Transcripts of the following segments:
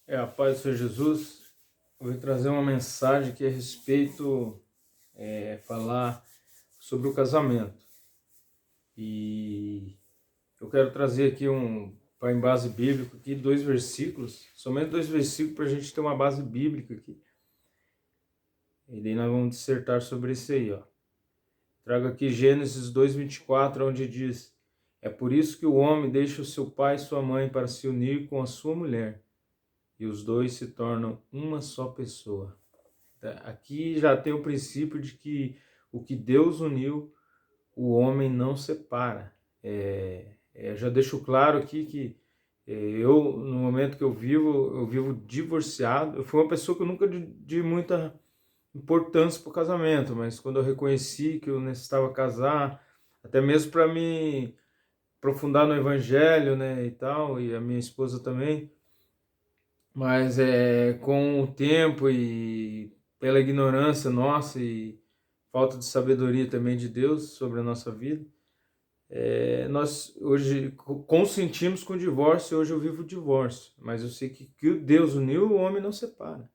A paz do Senhor Jesus. Eu vou trazer uma mensagem aqui a respeito, falar sobre o casamento. E eu quero trazer aqui para em base bíblica aqui, dois versículos, somente dois versículos para a gente ter uma base bíblica aqui. E daí nós vamos dissertar sobre isso aí, ó. Trago aqui Gênesis 2:24, onde diz: é por isso que o homem deixa o seu pai e sua mãe para se unir com a sua mulher, e os dois se tornam uma só pessoa. Aqui já tem o princípio de que o que Deus uniu, o homem não separa. Já deixo claro aqui que eu, no momento que eu vivo divorciado. Eu fui uma pessoa que eu nunca dei muita importância para o casamento, mas quando eu reconheci que eu necessitava casar, até mesmo para me aprofundar no evangelho, né, e tal, e a minha esposa também, mas com o tempo e pela ignorância nossa e falta de sabedoria também de Deus sobre a nossa vida, nós hoje consentimos com o divórcio. Hoje eu vivo o divórcio, mas eu sei que Deus uniu, o homem não separa.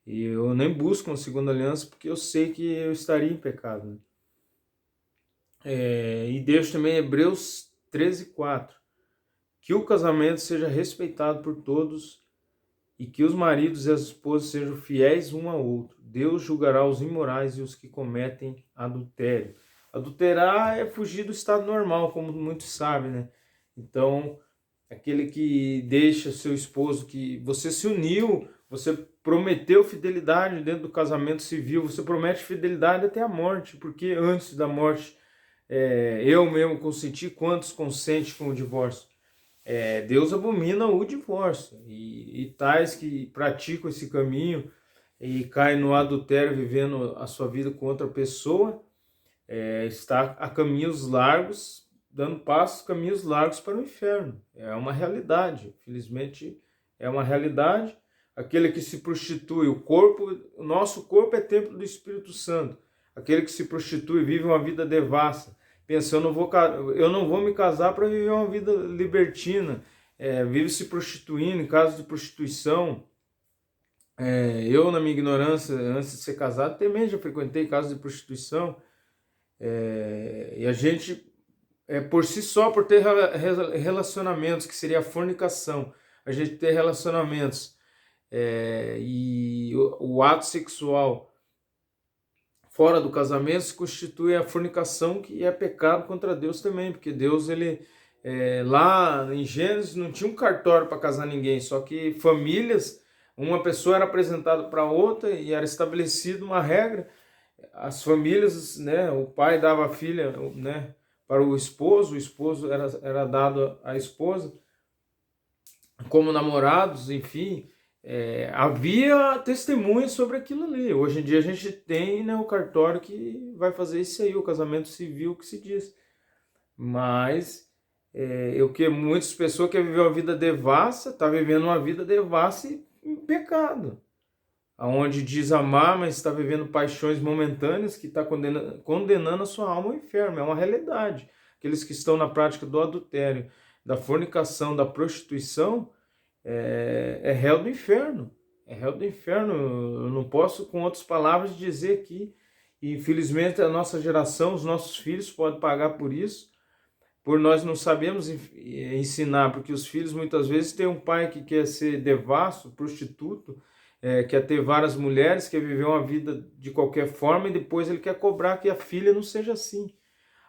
E eu nem busco uma segunda aliança porque eu sei que eu estaria em pecado, né? E Deus também, Hebreus 13:4, que o casamento seja respeitado por todos e que os maridos e as esposas sejam fiéis um ao outro. Deus julgará os imorais e os que cometem adultério. Adulterar é fugir do estado normal, como muitos sabem, né? Então, aquele que deixa seu esposo, que você se uniu, você prometeu fidelidade dentro do casamento civil, você promete fidelidade até a morte, porque antes da morte, eu mesmo consenti, quantos consentem com o divórcio? Deus abomina o divórcio, e tais que praticam esse caminho e caem no adultério, vivendo a sua vida com outra pessoa, está a caminhos largos, dando passos, caminhos largos para o inferno. É uma realidade, infelizmente é uma realidade. Aquele que se prostitui, o nosso corpo é templo do Espírito Santo. Aquele que se prostitui, vive uma vida devassa, pensa, eu não vou me casar para viver uma vida libertina, vive se prostituindo em casos de prostituição. Eu, na minha ignorância, antes de ser casado, também já frequentei casos de prostituição. E a gente, por si só, por ter relacionamentos, que seria a fornicação, a gente ter relacionamentos, e o ato sexual fora do casamento se constitui a fornicação, que é pecado contra Deus também, porque Deus, ele lá em Gênesis não tinha um cartório para casar ninguém, só que famílias, uma pessoa era apresentada para outra e era estabelecida uma regra. As famílias, né, o pai dava a filha, né, para o esposo era dado à esposa como namorados, enfim. Havia testemunhas sobre aquilo ali. Hoje em dia a gente tem, né, o cartório que vai fazer isso aí, o casamento civil que se diz. Mas eu que muitas pessoas querem viver uma vida devassa, tá vivendo uma vida devassa e em pecado, aonde diz amar, mas está vivendo paixões momentâneas, que está condenando a sua alma ao inferno. É uma realidade. Aqueles que estão na prática do adultério, da fornicação, da prostituição, é réu do inferno. É réu do inferno. Eu não posso, com outras palavras, dizer aqui. E infelizmente a nossa geração, os nossos filhos podem pagar por isso, por nós não sabemos ensinar, porque os filhos muitas vezes têm um pai que quer ser devasso, prostituto, quer ter várias mulheres, quer viver uma vida de qualquer forma, e depois ele quer cobrar que a filha não seja assim.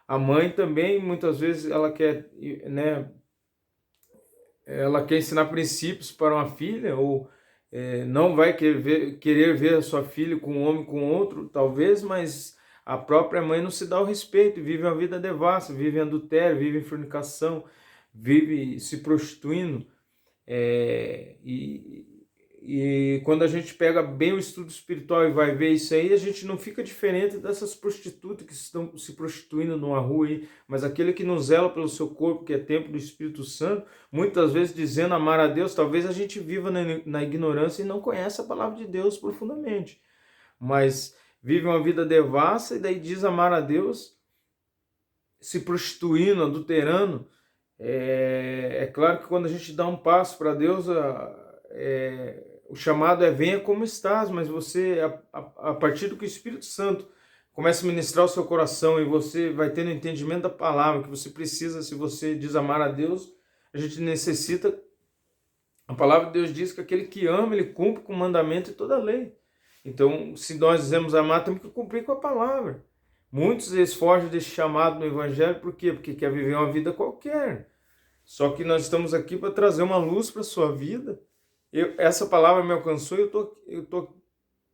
A mãe também, muitas vezes, ela quer, né, ela quer ensinar princípios para uma filha, ou não vai querer ver a sua filha com um homem, com outro, talvez, mas a própria mãe não se dá o respeito, vive uma vida devassa, vive em adultério, vive em fornicação, vive se prostituindo. E quando a gente pega bem o estudo espiritual e vai ver isso aí, a gente não fica diferente dessas prostitutas que estão se prostituindo numa rua aí, mas aquele que não zela pelo seu corpo, que é templo do Espírito Santo, muitas vezes dizendo amar a Deus. Talvez a gente viva na ignorância e não conhece a palavra de Deus profundamente, mas vive uma vida devassa e daí diz amar a Deus, se prostituindo, adulterando. Claro que quando a gente dá um passo para Deus, o chamado é venha como estás, mas você, a partir do que o Espírito Santo começa a ministrar o seu coração e você vai tendo entendimento da palavra, que você precisa, se você diz amar a Deus, a gente necessita, a palavra de Deus diz que aquele que ama, ele cumpre com o mandamento e toda a lei. Então, se nós dizemos amar, temos que cumprir com a palavra. Muitos eles fogem desse chamado no Evangelho, por quê? Porque quer viver uma vida qualquer. Só que nós estamos aqui para trazer uma luz para a sua vida. Essa palavra me alcançou e eu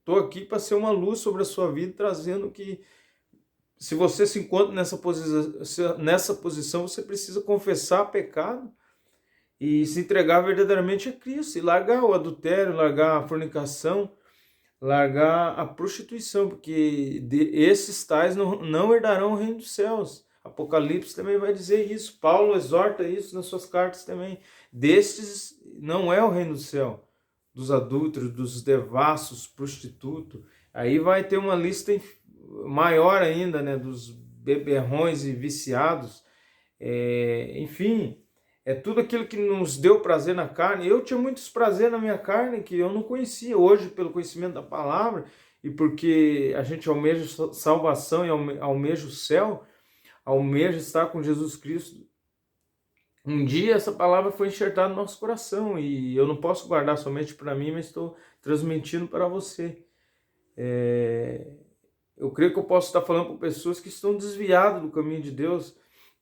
tô aqui para ser uma luz sobre a sua vida, trazendo que se você se encontra nessa posição, você precisa confessar pecado e se entregar verdadeiramente a Cristo, e largar o adultério, largar a fornicação, largar a prostituição, porque esses tais não herdarão o reino dos céus. Apocalipse também vai dizer isso, Paulo exorta isso nas suas cartas também. Destes não é o reino do céu, dos adúlteros, dos devassos, prostitutos. Aí vai ter uma lista maior ainda, né, dos beberrões e viciados. Enfim, é tudo aquilo que nos deu prazer na carne. Eu tinha muitos prazer na minha carne que eu não conhecia. Hoje, pelo conhecimento da palavra, e porque a gente almeja salvação e almeja o céu, almeja estar com Jesus Cristo, um dia essa palavra foi enxertada no nosso coração e eu não posso guardar somente para mim, mas estou transmitindo para você. Eu creio que eu posso estar falando para pessoas que estão desviadas do caminho de Deus,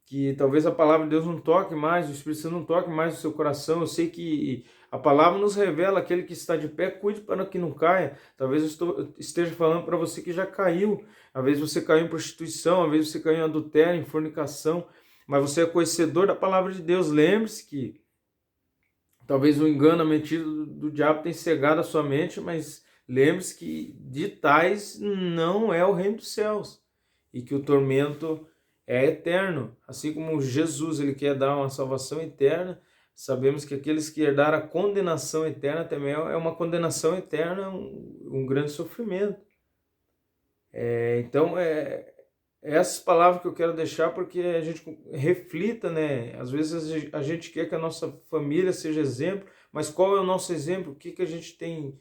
que talvez a palavra de Deus não toque mais, o Espírito Santo não toque mais o seu coração. Eu sei que a palavra nos revela, aquele que está de pé, cuide para que não caia. Talvez eu esteja falando para você que já caiu. Às vezes você caiu em prostituição, às vezes você caiu em adultério, em fornicação, mas você é conhecedor da palavra de Deus. Lembre-se que talvez o engano, a mentira do diabo tenha cegado a sua mente, mas lembre-se que de tais não é o reino dos céus e que o tormento é eterno. Assim como Jesus ele quer dar uma salvação eterna, sabemos que aqueles que herdaram a condenação eterna também é uma condenação eterna, um grande sofrimento. Então, essas palavras que eu quero deixar porque a gente reflita, né? Às vezes a gente quer que a nossa família seja exemplo, mas qual é o nosso exemplo? O que a gente tem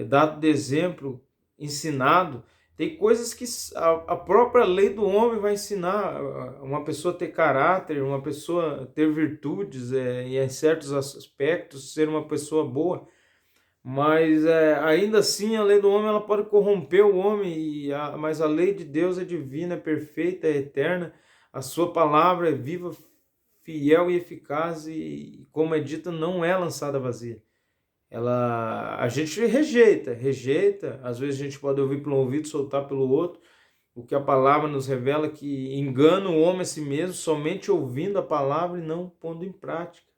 dado de exemplo, ensinado? Tem coisas que a própria lei do homem vai ensinar uma pessoa a ter caráter, uma pessoa ter virtudes, e em certos aspectos ser uma pessoa boa. Mas ainda assim a lei do homem ela pode corromper o homem, mas a lei de Deus é divina, é perfeita, é eterna. A sua palavra é viva, fiel e eficaz e, como é dita, não é lançada vazia. A gente rejeita, às vezes a gente pode ouvir por um ouvido e soltar pelo outro. O que a palavra nos revela é que engana o homem a si mesmo somente ouvindo a palavra e não pondo em prática,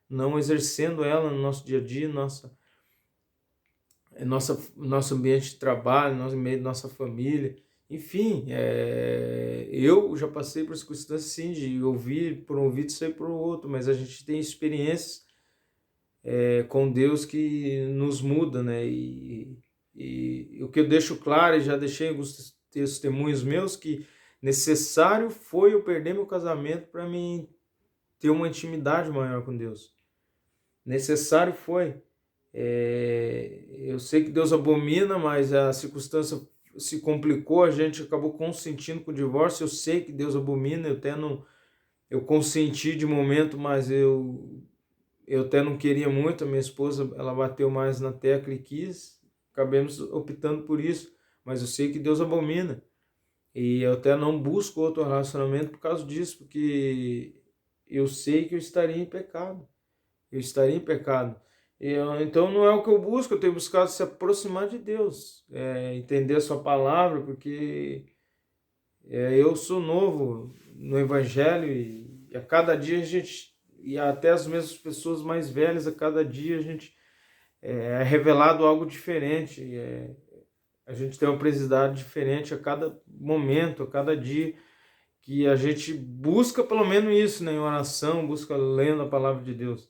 não exercendo ela no nosso dia a dia, nosso ambiente de trabalho, nosso meio, nossa família. Enfim, eu já passei por circunstâncias sim, de ouvir por um ouvido e sair por outro, mas a gente tem experiências com Deus que nos muda, né? E o que eu deixo claro, e já deixei em alguns testemunhos meus, que necessário foi eu perder meu casamento para mim ter uma intimidade maior com Deus. Necessário foi. Eu sei que Deus abomina, mas a circunstância se complicou, a gente acabou consentindo com o divórcio. Eu sei que Deus abomina, eu consenti de momento, mas eu até não queria muito. A minha esposa, ela bateu mais na tecla e quis, acabamos optando por isso, mas eu sei que Deus abomina, e eu até não busco outro relacionamento por causa disso, porque eu sei que eu estaria em pecado, então não é o que eu busco. Eu tenho buscado se aproximar de Deus, entender a sua palavra, porque eu sou novo no Evangelho e a cada dia a gente, e até as mesmas pessoas mais velhas, a cada dia a gente é revelado algo diferente, a gente tem uma preciosidade diferente a cada momento, a cada dia, que a gente busca pelo menos isso, né, em oração, busca lendo a palavra de Deus.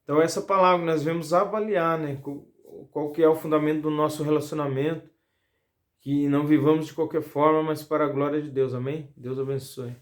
Então essa palavra nós vamos avaliar, né, qual que é o fundamento do nosso relacionamento, que não vivamos de qualquer forma, mas para a glória de Deus, amém? Deus abençoe.